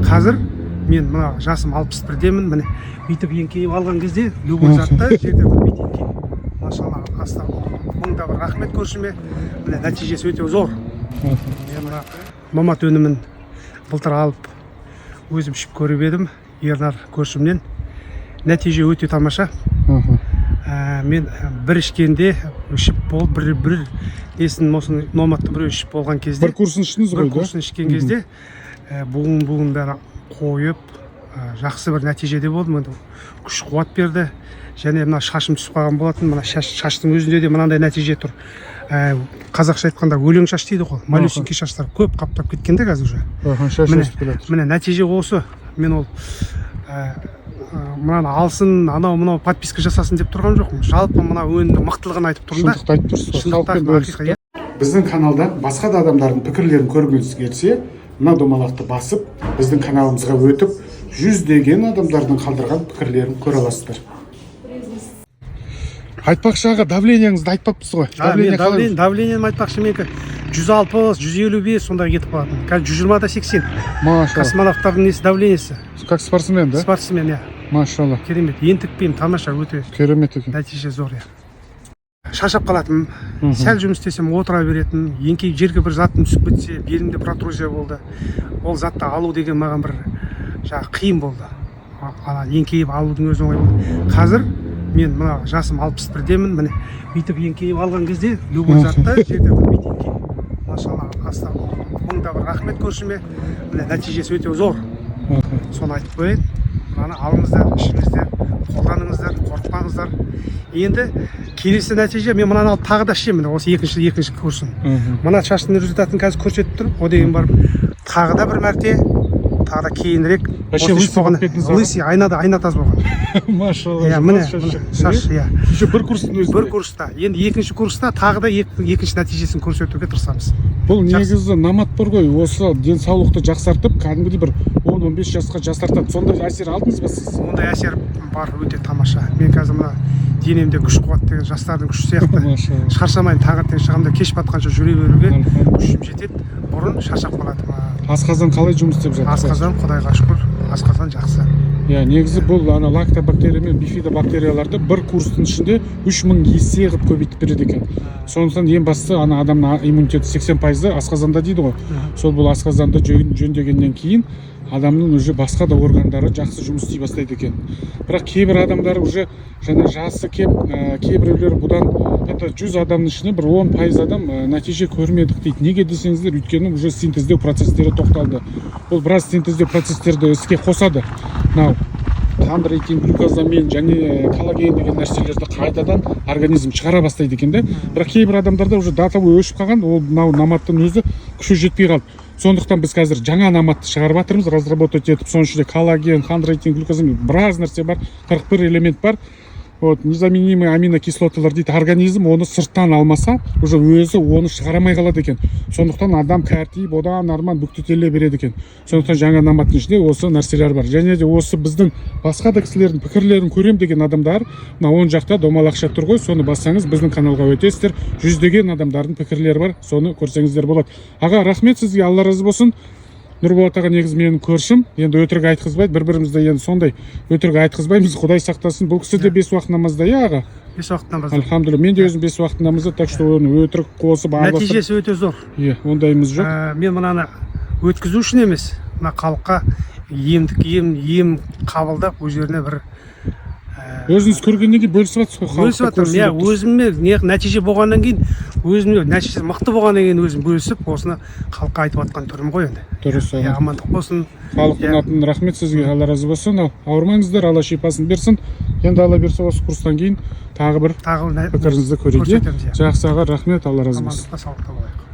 Қазір мен мына жасым 61-демін, міне бүйтіп еңкейіп алған кезде любой затты жерде білмейді. Машалла, мыңда бір рахмет көршіме, міне нәтижесі өте зор. Мен мына мамат өнімін былтыр алып өзім ішіп көріп едім, Ернар көршімнен. Нәтиже өте тамаша. Мен бір ішкенде ішіп болып, бір несін осыны номатты бір ішіп болған кезде, бір курсын іштіңіз ғой, бір курсын ішкен кезде буын бәрі қойып, жақсы бір нәтижеде болдым. Күш қуат берді. Және мына шашым түсіп қалған болатын. Мына шаштың өзінде де мынандай нәтиже тұр. Қазақша айтқанда өлең шаш дейді ғой. Малюсенький шаштар көп қаптап кеткенде қазір уже. Міне нәтиже осы. Мен ол мынаны алсын, анау подписка жасасын деп тұрған жоқпын. Жалпы мына өнімнің мықтылығын айтып тұрмын да. Шындықты айтып тұрсыз ғой. Біздің каналда басқа да адамдардың пікірлерін көргіңіз келсе, мына домалақты басып, біздің каналымызға өтіп, жүздеген адамдардың қалдырған пікірлерін көре аласыздар. Айтпақшы аға, давлениеңізді айтпаппыз ғой. Давлением айтпақшы менікі 160, 155 сонда кетіп қалатын. Қазір 120-да 80. Машалла. Космонавттардың несі давлениесі. Как спортсмен, да? Спортсмен, я. Машалла. Керемет. Ентікпеймін, тамаша, өте. Керемет екен. Нәтиже зор, я. Шашап қалатым. Сәл жұмыс істесем отыра беретін. Еңкейіп жерге бір заттың түсіп кетсе, белімде протрузия болды. Ол затты алу деген маған бір қиын болды. Еңкейіп алудың өзі оңай болды. Қазір мен мына жасым 61-демін, міне бүйтіп еңкейіп алған кезде любой затты жерде білмейді еңкейіп. Машалла, мыңда бір рахмет көршіме, міне нәтижесі өте зор. Соны айтып қояйын. Мынаны алыңыздар, ішіңіздер, қолданыңыздар, қорықпаңыздар. Енді келесі нәтиже, мен мынаны алып тағы да ішемін, осы екінші курсын. Мына шаштың результатын қазір көрсетіп тұр. О деген барып, тағы да бір мәрте, тағы да кейінірек лысый айна таз болған. Машалла. Міне шаш, бір курстың өзінде. Бір курста. Енді екінші курста тағы да екінші нәтижесін көрсетуге тырысамыз. Бұл негізі намат бар ғой, осы денсаулықты жақсартып, кәдімгідей бір 10-15 жасқа жасартады. Сондай әсер алдыңыз ба сіз? Ондай әсер бар, өте тамаша. Мен қазір мына денемде күш қуат деген жастардың күші сияқты. Шаршамайын, таңертең шығамда кеш батқанша жүре беруге күшім жетеді. Бұрын шаршап қалатым. Асқазан қалай жұмыс істеп жатыр? Асқазан, Құдайға шүкір, асқазан жақсы. Негізі бұл лактобактерия мен бифидобактерияларды бір курстың ішінде 3000 есе қып көбейтіп береді екен. Сондықтан ең бастысы адамның иммунитеті 80% асқазанда дейді ғой. Сол бұл асқазанды жөндегеннен кейін адамның уже басқа да органдары жақсы жұмыс істей бастайды екен. Бірақ кейбір адамдар уже жаңа жасы кеп, кейбіреулер бұдан 100 адамның ішіне бір 10% адам нәтиже көрмедік дейді. Неге десеңіздер, өйткені уже синтездеу процестері тоқталды. Бұл біраз синтездеу процестерді іске қосады. Хондроитин, глюкозамин және коллаген деген нәрселерді қайтадан организм шығара бастайды екен де. Бірақ кейбір адамдарда уже датабой өшіп қалған, ол наматтың өзі күші жетпей қалды. Сондықтан біз қазір жаңа наматты шығарып жатырмыз, разработать етіп, соның ішінде коллаген, хондроитин, глюкозамин, біраз нәрсе бар, 41 элемент бар. Незаменимый аминокислоталар дейді. Организм оны сырттан алмаса, уже өзі оны шығарамай қалады екен. Сондықтан адам кәртейіп, одан арман бүктетеле береді екен. Сондықтан жаңа наматтың ішінде осы нәрселер бар. Және де осы біздің басқа да кісілердің пікірлерін көрем деген адамдар, оң жақта домалақша тұр ғой, соны бассаңыз біздің каналға өтесіздер. Жүздеген адамдардың пікірлері бар, соны көрсеңіздер болады. Аға, рахмет сізге, Алла разы болсын. Нұрболат аға негізі менің көршім, енді өтірік айтқызбайды, бір-бірімізді енді сондай өтірік айтқызбаймыз, Құдай сақтасын. Бұл кісі де 5 уақыт намазда, аға? 5 уақыт намазда. Альхамдулилля, мен де өзім 5 уақыт намазда, так что оны өтірік қосып нәтижесі өте зор. Ондайымыз жоқ. Мен мынаны өткізу үшін емес, мына халыққа ем қабылдап, өздеріне бір өзіңіз көргеннен кейін бөлісіп жатсыз ғой, халыққа көрсетіп. Өзіме нәтиже болғаннан кейін, өзіме нәтижесі мықты болғаннан кейін өзім бөлісіп, осыны халыққа айтып жатқан түрім ғой енді. Дұрыс. Амандық болсын. Халықтың атынан рахмет сізге, Алла разы болсын. Ауырмаңыздар, Алла шипасын берсін. Енді Алла берсе осы курстан кейін тағы бір пікіріңізді көрейік. Жақсы аға, рахмет, Алла разы болсын. Амандықта, саулықта болайық.